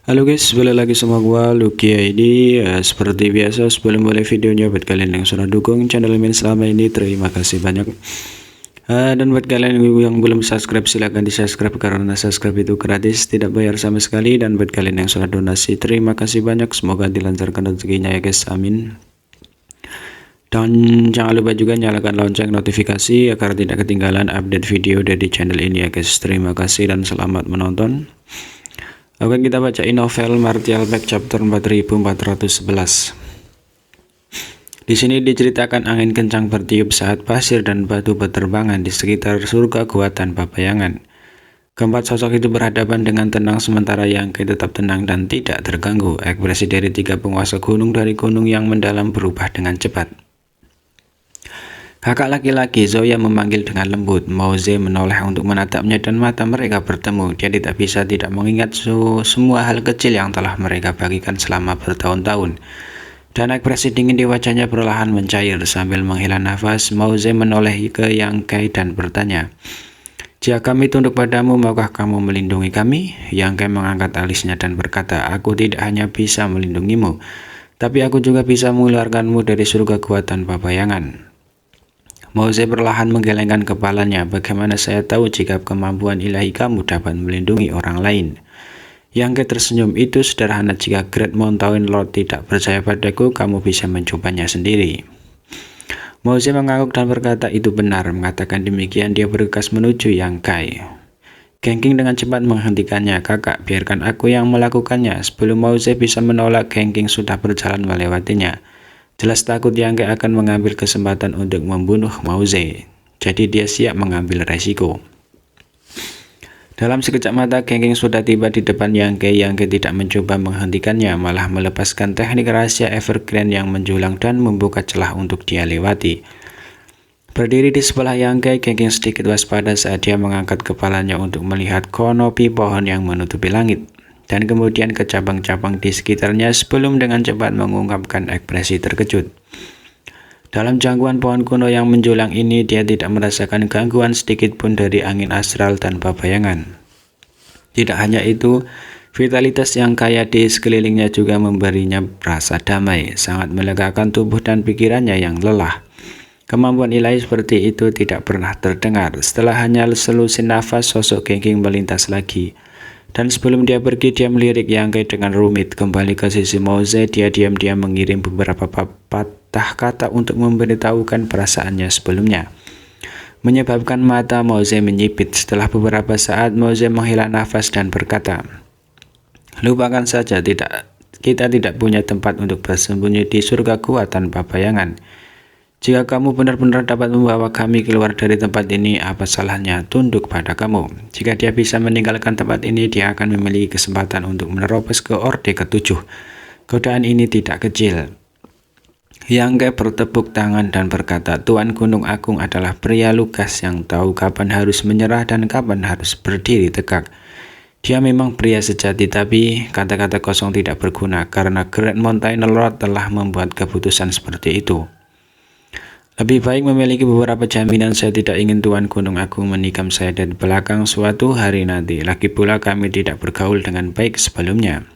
Halo guys, balik lagi sama gua Lucky ID. Seperti biasa sebelum mulai videonya, buat kalian yang sudah dukung channel ini selama ini, terima kasih banyak. Dan buat kalian yang belum subscribe, silahkan di subscribe karena subscribe itu gratis, tidak bayar sama sekali. Dan buat kalian yang sudah donasi, terima kasih banyak, semoga dilancarkan rezekinya ya guys, amin. Dan jangan lupa juga nyalakan lonceng notifikasi agar tidak ketinggalan update video dari channel ini ya guys. Terima kasih dan selamat menonton. Oke, kita bacain novel Martial Back chapter 4411. Di sini diceritakan angin kencang bertiup saat pasir dan batu berterbangan di sekitar surga gua tanpa bayangan. Keempat sosok itu berhadapan dengan tenang sementara Yangke tetap tenang dan tidak terganggu. Ekspresi dari tiga penguasa gunung dari gunung yang mendalam berubah dengan cepat. Kakak laki-laki Zoya memanggil dengan lembut. Mauze menoleh untuk menatapnya dan mata mereka bertemu. Dia tidak bisa tidak mengingat semua hal kecil yang telah mereka bagikan selama bertahun-tahun. Dan ekspresi dingin di wajahnya perlahan mencair. Sambil menghela nafas, Mauze menoleh ke Yang Kai dan bertanya, "Jika kami tunduk padamu, maukah kamu melindungi kami?" Yang Kai mengangkat alisnya dan berkata, "Aku tidak hanya bisa melindungimu, tapi aku juga bisa mengeluarkanmu dari surga gua tanpa bayangan." Mauze perlahan menggelengkan kepalanya. "Bagaimana saya tahu jika kemampuan ilahi kamu dapat melindungi orang lain?" Yang tersenyum, "Itu sederhana. Jika Great Mountain Lord tidak percaya padaku, kamu bisa mencobanya sendiri." Mauze mengangguk dan berkata, "Itu benar." Mengatakan demikian, dia bergegas menuju Yang Kai. Genking dengan cepat menghentikannya. "Kakak, biarkan aku yang melakukannya." Sebelum Mauze bisa menolak, Genking sudah berjalan melewatinya. Jelas takut Yang Kai akan mengambil kesempatan untuk membunuh Mauze, jadi dia siap mengambil resiko. Dalam sekejap mata, Genking sudah tiba di depan Yang Kai. Yang Kai tidak mencoba menghentikannya, malah melepaskan teknik rahasia Evergreen yang menjulang dan membuka celah untuk dia lewati. Berdiri di sebelah Yang Kai, Genking sedikit waspada saat dia mengangkat kepalanya untuk melihat konopi pohon yang menutupi langit, dan kemudian ke cabang-cabang di sekitarnya sebelum dengan cepat mengungkapkan ekspresi terkejut. Dalam jangkauan pohon kuno yang menjulang ini, dia tidak merasakan gangguan sedikit pun dari angin astral tanpa bayangan. Tidak hanya itu, vitalitas yang kaya di sekelilingnya juga memberinya rasa damai, sangat melegakan tubuh dan pikirannya yang lelah. Kemampuan ilahi seperti itu tidak pernah terdengar. Setelah hanya selusin nafas, sosok Genking melintas lagi. Dan sebelum dia pergi, dia melirik Yang Kai dengan rumit. Kembali ke sisi Mauze, dia diam-diam mengirim beberapa patah kata untuk memberitahukan perasaannya sebelumnya, menyebabkan mata Mauze menyipit. Setelah beberapa saat, Mauze menghela nafas dan berkata, "Lupakan saja, kita tidak punya tempat untuk bersembunyi di surga gua tanpa bayangan. Jika kamu benar-benar dapat membawa kami keluar dari tempat ini, apa salahnya tunduk pada kamu?" Jika dia bisa meninggalkan tempat ini, dia akan memiliki kesempatan untuk menerobos ke Orde ke-7. Godaan ini tidak kecil. Yang Kai bertepuk tangan dan berkata, "Tuan Gunung Agung adalah pria lugas yang tahu kapan harus menyerah dan kapan harus berdiri tegak. Dia memang pria sejati, tapi kata-kata kosong tidak berguna karena Great Mountain Lord telah membuat keputusan seperti itu. Lebih baik memiliki beberapa jaminan. Saya tidak ingin Tuan Gunung Agung menikam saya dari belakang suatu hari nanti. Lagi pula kami tidak bergaul dengan baik sebelumnya."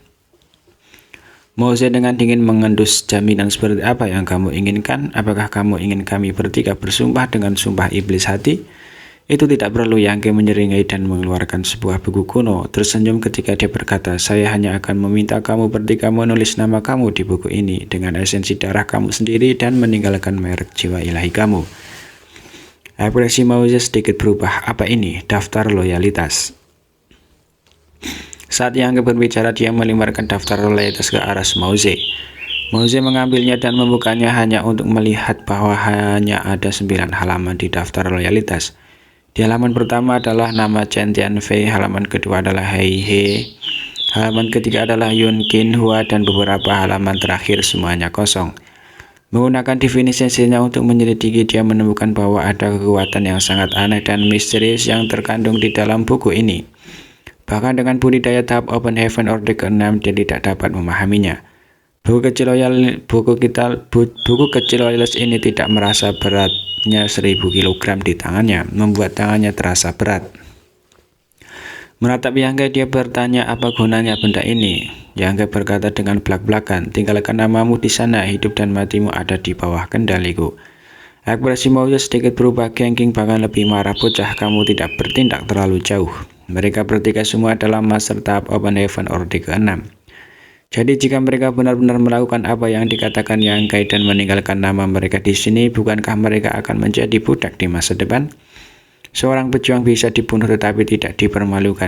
Mauze dengan dingin mengendus, "Jaminan seperti apa yang kamu inginkan? Apakah kamu ingin kami bertiga bersumpah dengan sumpah iblis hati?" "Itu tidak perlu." Yang Kai menyeringai dan mengeluarkan sebuah buku kuno. Tersenyum ketika dia berkata, "Saya hanya akan meminta kamu bertiga menulis nama kamu di buku ini dengan esensi darah kamu sendiri dan meninggalkan merek jiwa ilahi kamu." Ekspresi Mauze sedikit berubah. "Apa ini? Daftar loyalitas?" Saat Yang Kai berbicara, dia melemparkan daftar loyalitas ke arah Mauze. Mauze mengambilnya dan membukanya hanya untuk melihat bahwa hanya ada 9 halaman di daftar loyalitas. Di halaman pertama adalah nama Chen Tianfei, halaman kedua adalah Hei He, halaman ketiga adalah Yun Qin Hua, dan beberapa halaman terakhir semuanya kosong. Menggunakan definisinya untuk menyelidiki, dia menemukan bahwa ada kekuatan yang sangat aneh dan misterius yang terkandung di dalam buku ini. Bahkan dengan budidaya tahap Open Heaven Orde ke-6, dia tidak dapat memahaminya. Buku kecil loyalitas ini tidak merasa beratnya 1000 kg di tangannya, membuat tangannya terasa berat. Menatap Yang Kai, dia bertanya apa gunanya benda ini. Yang Kai berkata dengan belak-belakan, tinggalkan namamu di sana, hidup dan matimu ada di bawah kendaliku. Ekspresi Mao sedikit berubah. Genghis bahkan lebih marah. Bocah, kamu tidak bertindak terlalu jauh. Mereka bertiga semua adalah master tahap Open Heaven Orde ke-6. Jadi jika mereka benar-benar melakukan apa yang dikatakan Yang Kai dan meninggalkan nama mereka di sini, bukankah mereka akan menjadi budak di masa depan? Seorang pejuang bisa dibunuh tetapi tidak dipermalukan.